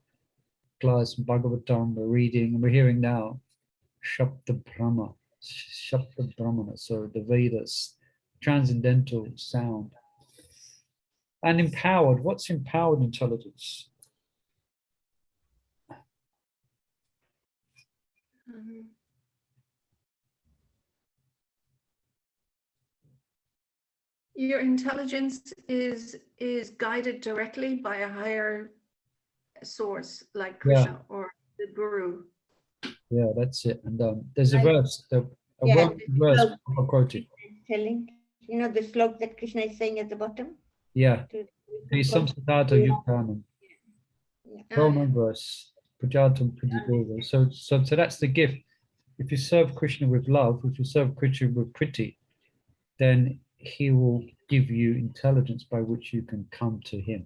class Bhagavatam, we're reading, and we're hearing now Sabda Brahma, Sabda Brahmana, so the Vedas, transcendental sound. And empowered, what's empowered intelligence? Your intelligence is guided directly by a higher source like Krishna or the Guru. Yeah, that's it. And there's a Like- verse, a verse I'll quote it. Telling, you know, the slok that Krishna is saying at the bottom. Yeah. To- Samsatata Yuktanam. Well-known verse. Pujatam Pujidova. So that's the gift. If you serve Krishna with love, if you serve Krishna with priti, then he will give you intelligence by which you can come to him,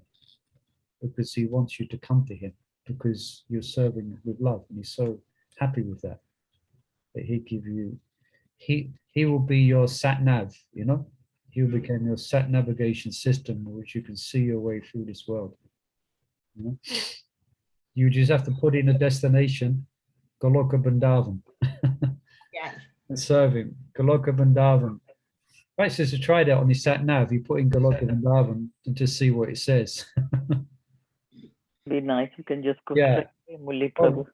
because he wants you to come to him, because you're serving with love, and he's so happy with that he give you, he will be your sat nav, you know, he will become your sat navigation system, which you can see your way through this world. You know? You just have to put in a destination, Goloka Vrindavan, Yeah. and serve him. Goloka Vrindavan. Right, so to try that on your sat nav, you put in Goloka Vrindavan and just see what it says. Be nice. You can just go Yeah. straight to Muli Prabhu.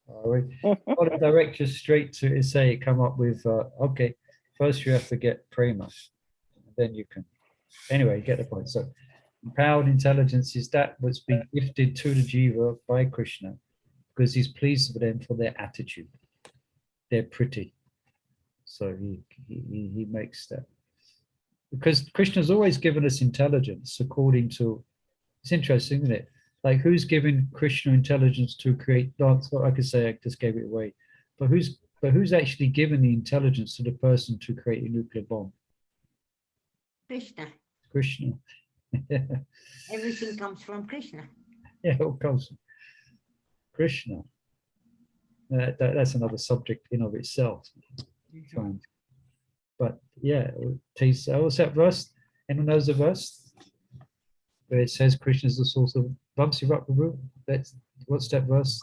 Or direct you straight to say, come up with, okay, first you have to get prema, then you can, anyway, get the point. So empowered intelligence is that what's been gifted to the jiva by Krishna, because he's pleased with them for their attitude. They're pretty. So he makes that. Because Krishna's always given us intelligence according to, it's interesting, isn't it? Like, who's giving Krishna intelligence to create dance? Well, I could say I just gave it away, but who's actually given the intelligence to the person to create a nuclear bomb? Krishna. Krishna. Everything comes from Krishna. Yeah, it all comes from Krishna. That's another subject in of itself. Fine. But yeah, what's that verse? Anyone knows the verse? Where it says Krishna is the source of Vamsi Prabhu. What's that verse?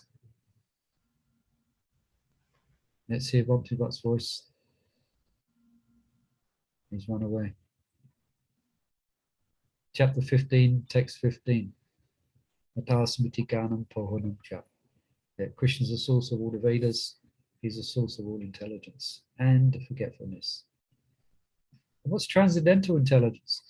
Let's hear Vamsi Bhatt's voice. He's run away. Chapter 15, text 15. Matasmiti Ganam Pohonam Chap. Yeah, Krishna is the source of all the Vedas. He's the source of all intelligence and forgetfulness. And what's transcendental intelligence?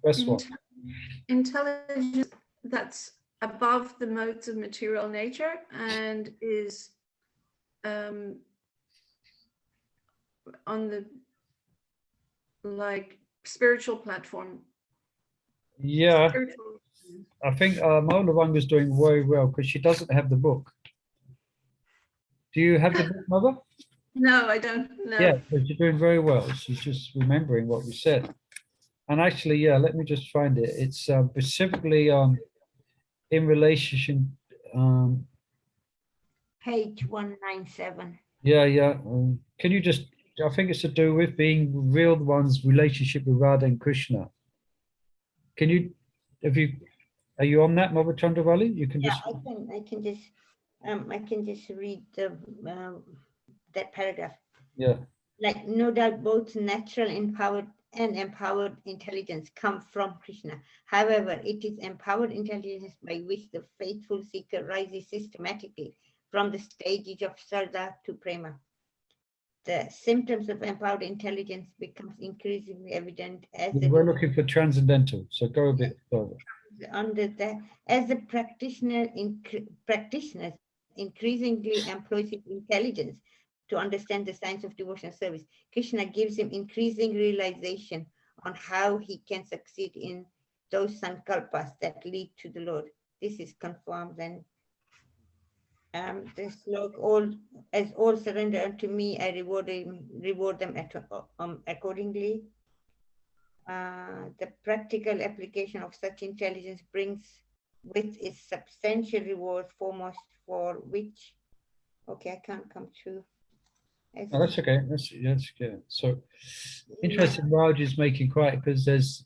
Guess what? Intelligence that's above the modes of material nature and is on the spiritual platform. Yeah, Spiritual. I think Maulavanga is doing very well because she doesn't have the book. Do you have the book, Mother? No, I don't know. Yeah, but she's doing very well. She's just remembering what we said. And actually, yeah, let me just find it. It's specifically in relation. Page 197. Yeah. Can you just? I think it's to do with being real one's relationship with Radha and Krishna. Can you? Are you on that, Mother Chandravali? You can just. I can just read the that paragraph. Yeah. Like, no doubt both natural empowered and empowered intelligence come from Krishna. However, it is empowered intelligence by which the faithful seeker rises systematically from the stages of Sabda to Prema. The symptoms of empowered intelligence becomes increasingly evident as We're looking for transcendental, so go a bit further. Under that, as the practitioners increasingly employs his intelligence to understand the science of devotional service, Krishna gives him increasing realization on how he can succeed in those sankalpas that lead to the Lord. This is confirmed and The slok, all surrender unto me, I reward them accordingly. The practical application of such intelligence brings with its substantial reward, foremost for which, okay, I can't come through. Oh, that's okay. That's good. So interesting. Raj is making quite, because there's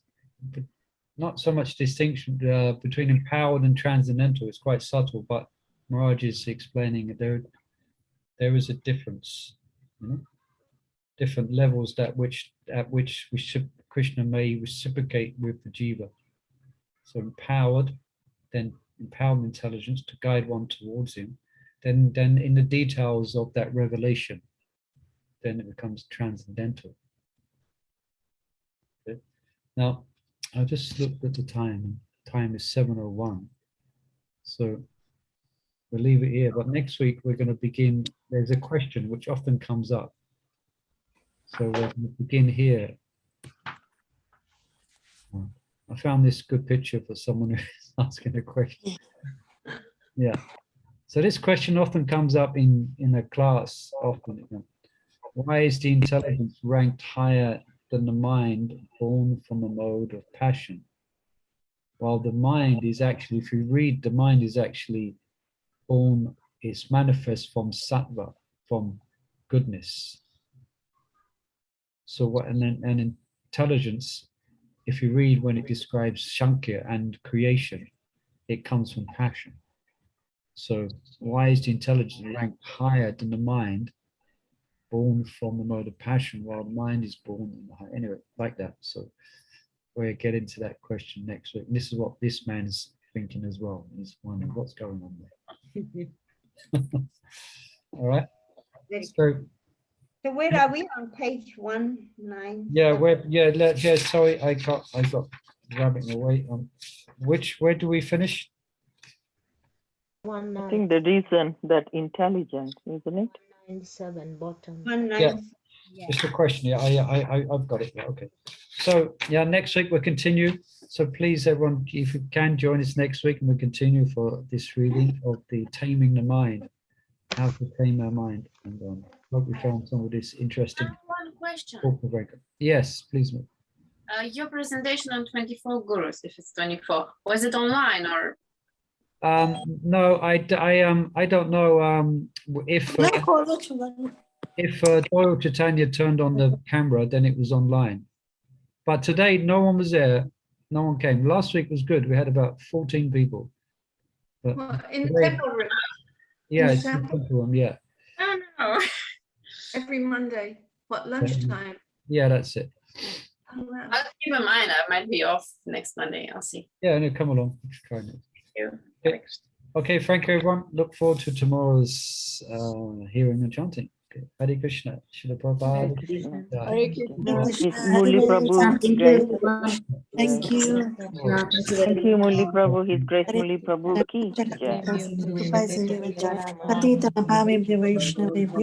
not so much distinction between empowered and transcendental. It's quite subtle, but Miraj is explaining that there is a difference, you know, different levels at which Krishna may reciprocate with the jiva. So empowered, then empowered intelligence to guide one towards him, then in the details of that revelation, then it becomes transcendental. Okay. Now, I just looked at the time. Time is 7:01. So we'll leave it here. But next week we're going to begin. There's a question which often comes up. So we're going to begin here. I found this good picture for someone who's asking a question. Yeah. So this question often comes up in a class often. You know, why is the intelligence ranked higher than the mind born from a mode of passion? While the mind is actually, if you read, the mind is actually born, is manifest from sattva, from goodness. So what, and intelligence, if you read when it describes Shankya and creation, it comes from passion. So why is the intelligence ranked higher than the mind born from the mode of passion, while the mind is born in the high, anyway, like that. So we'll get into that question next week. And this is what this man's thinking as well. He's wondering what's going on there. All right. So where are we on page 197? Yeah, sorry, I got grabbing away. Where do we finish? I think the reason that intelligence, isn't it? 197 bottom. 197. Yeah. Just a question. Yeah, I've got it. Yeah, okay. So yeah, next week we'll continue. So please, everyone, if you can join us next week, and we'll continue for this reading of the Taming the Mind, how to tame our mind. And hope we found some of this interesting. One question. Yes, please. Your presentation on 24 gurus, if it's 24, was it online or? No, I don't know if Doyle Chaitanya turned on the camera, then it was online. But today, no one was there. No one came. Last week was good. We had about 14 people. But Well, in today, the temple room. yeah, in it's the the temple. temple room, yeah. Oh, no. Every Monday. What, lunchtime? Yeah, that's it. Oh, wow. I'll keep in mind. I might be off next Monday. I'll see. Yeah, no, come along. Let's try it. Thank you. Okay, thank you, everyone. Look forward to tomorrow's hearing and chanting. Okay. Hare Krishna. Srila Prabhupada. Murli Prabhu. Thank you, everyone. Thank you. Thank you, Murli Prabhu. His Grace Murli Prabhu ki jai. Sacrificing the Patita Bhavibhya Vaishnavibhyo.